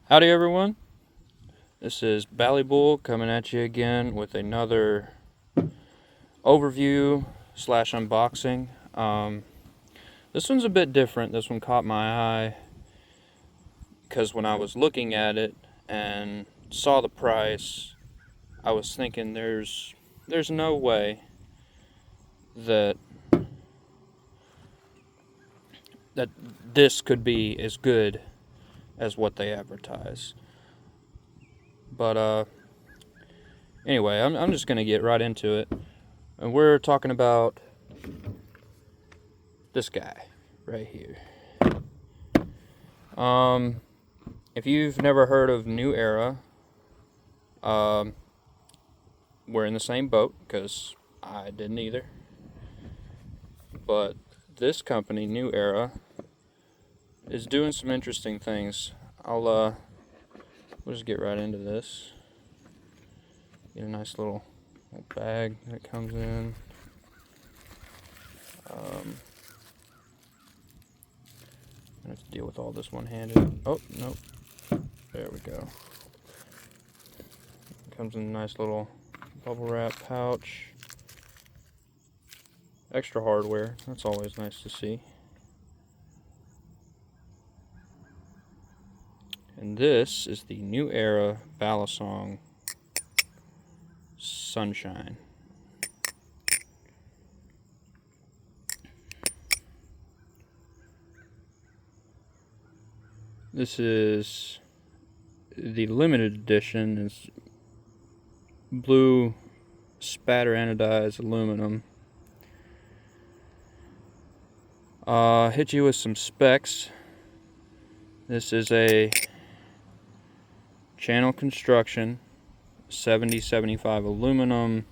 Howdy everyone, this is Ballybull coming at you again with another overview slash unboxing. This one's a bit different. This one caught my eye because when I was looking at it and saw the price, I was thinking there's no way that this could be as good as what they advertise. But anyway, I'm just gonna get right into it, and we're talking about this guy right here. If you've never heard of Newera, we're in the same boat because I didn't either. But this company, Newera, is doing some interesting things. We'll just get right into this. Get a nice little bag that comes in. I have to deal with all this one-handed. Oh, nope. There we go. Comes in a nice little bubble wrap pouch. Extra hardware. That's always nice to see. And this is the Era Balisong Sunshine. This is the limited edition. Is blue spatter anodized aluminum. Hit you with some specs. This is a channel construction 70-75 aluminum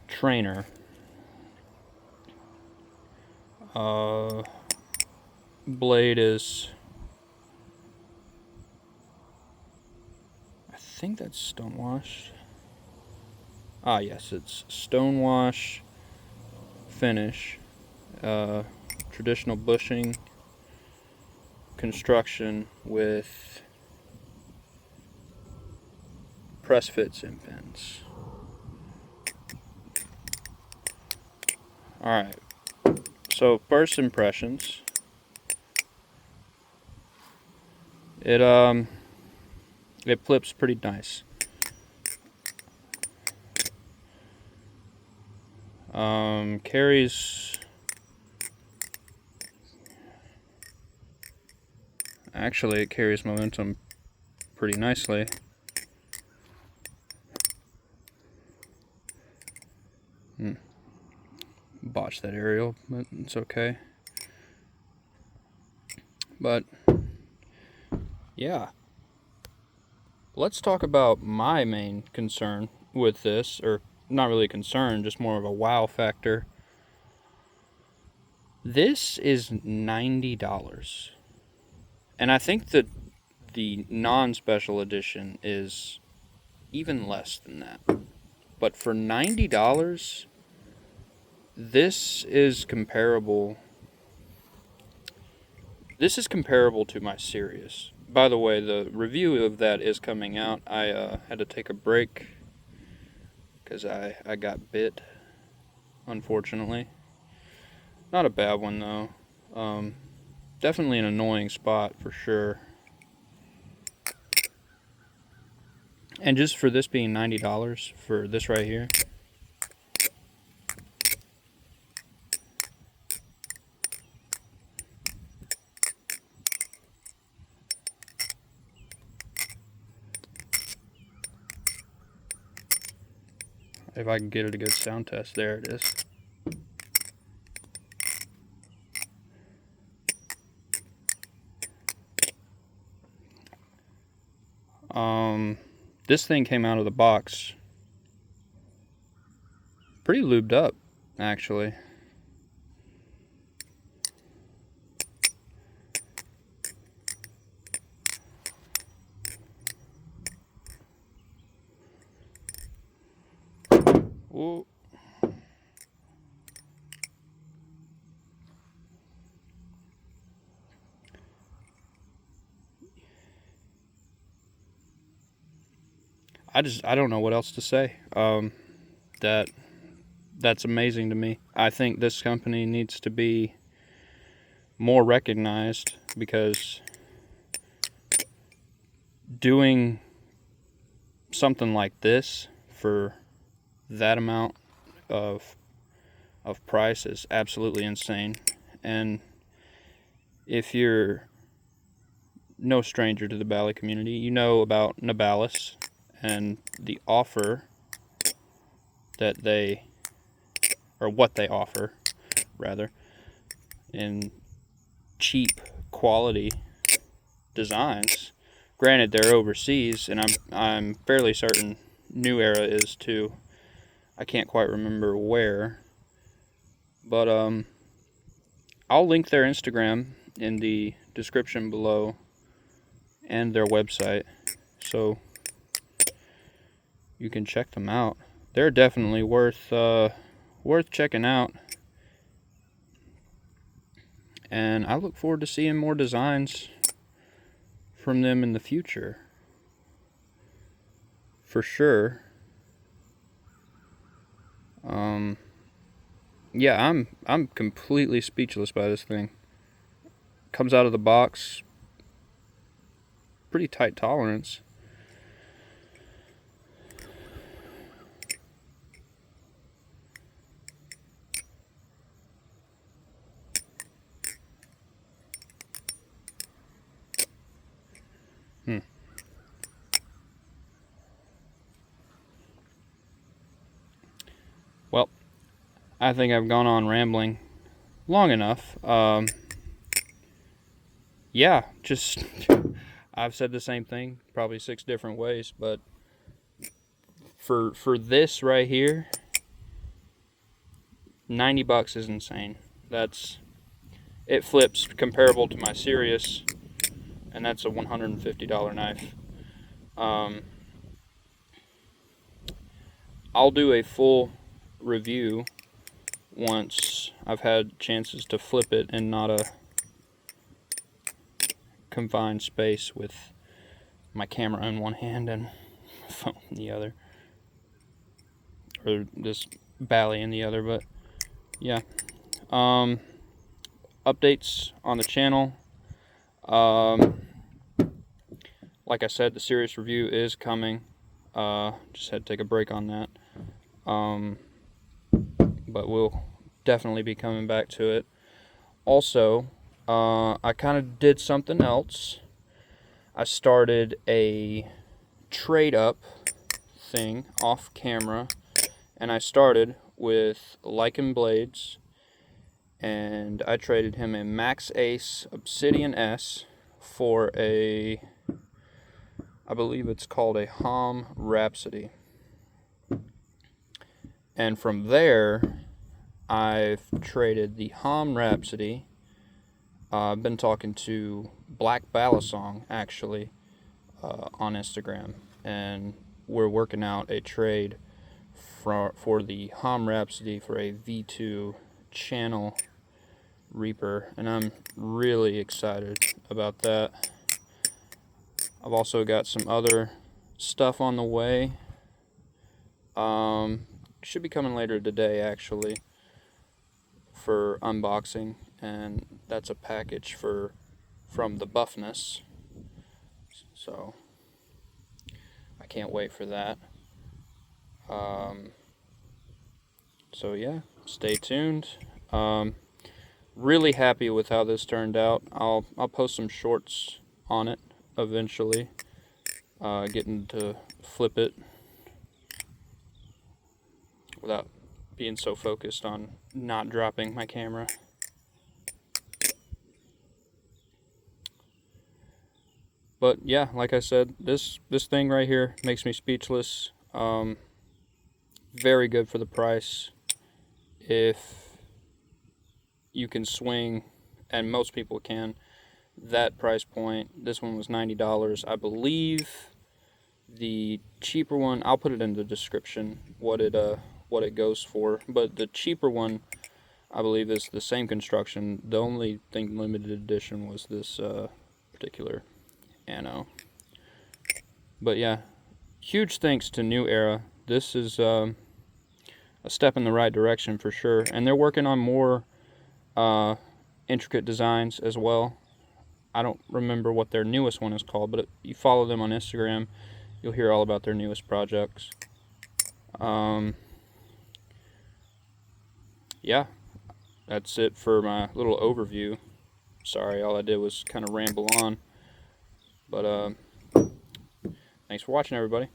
trainer. Blade is, I think that's stonewashed. Yes, it's stonewash finish. Traditional bushing construction with press fits and pins. Alright, so first impressions. It flips pretty nice. Carries, actually it carries momentum pretty nicely. Botched that aerial, but it's okay. But yeah, let's talk about my main concern with this, or not really concern, just more of a wow factor. This is $90, and I think that the non-special edition is even less than that. But for $90, this is comparable. This is comparable to my Sirius. By the way, the review of that is coming out. I had to take a break because I got bit, unfortunately. Not a bad one, though. Definitely an annoying spot, for sure. And just for this being $90 for this right here. If I can get it a good sound test, there it is. This thing came out of the box pretty lubed up, actually. Ooh. I don't know what else to say. That's amazing to me. I think this company needs to be more recognized, because doing something like this for that amount of price is absolutely insane. And if you're no stranger to the Bali community, you know about Nabalis and the offer that they, or what they offer rather, in cheap quality designs. Granted, they're overseas, and I'm fairly certain Newera is too. I can't quite remember where, but I'll link their Instagram in the description below and their website, so you can check them out. They're definitely worth checking out, and I look forward to seeing more designs from them in the future, for sure. Yeah, I'm completely speechless by this thing. Comes out of the box, pretty tight tolerance. Well, I think I've gone on rambling long enough. Yeah, just I've said the same thing probably 6 different ways, but for this right here, $90 is insane. It flips comparable to my Sirius, and that's a $150 knife. I'll do a full review once I've had chances to flip it in not a confined space with my camera in one hand and my phone in the other, or this Bali in the other. But yeah, updates on the channel. Like I said, the Sirius review is coming. Just had to take a break on that. But we'll definitely be coming back to it. Also, I kind of did something else. I started a trade up thing off camera, and I started with Lycan Blades, and I traded him a Max Ace Obsidian S for I believe it's called a Hom Rhapsody. And from there, I've traded the Hom Rhapsody. I've been talking to Era Balisong, actually, on Instagram, and we're working out a trade for the Hom Rhapsody for a V2 channel Reaper, and I'm really excited about that. I've also got some other stuff on the way. Should be coming later today, actually, for unboxing, and that's a package from the Buffness, so I can't wait for that. So yeah, stay tuned. Really happy with how this turned out. I'll post some shorts on it eventually, getting to flip it without being so focused on not dropping my camera. But yeah, like I said, this thing right here makes me speechless. Very good for the price. If you can swing, and most people can, that price point. This one was $90. I believe the cheaper one, I'll put it in the description what it goes for, but the cheaper one, I believe, is the same construction. The only thing limited edition was this particular Anno. But yeah, huge thanks to Newera. This is a step in the right direction for sure, and they're working on more intricate designs as well. I don't remember what their newest one is called, but if you follow them on Instagram, you'll hear all about their newest projects. Yeah, that's it for my little overview. Sorry, all I did was kind of ramble on. But thanks for watching, everybody.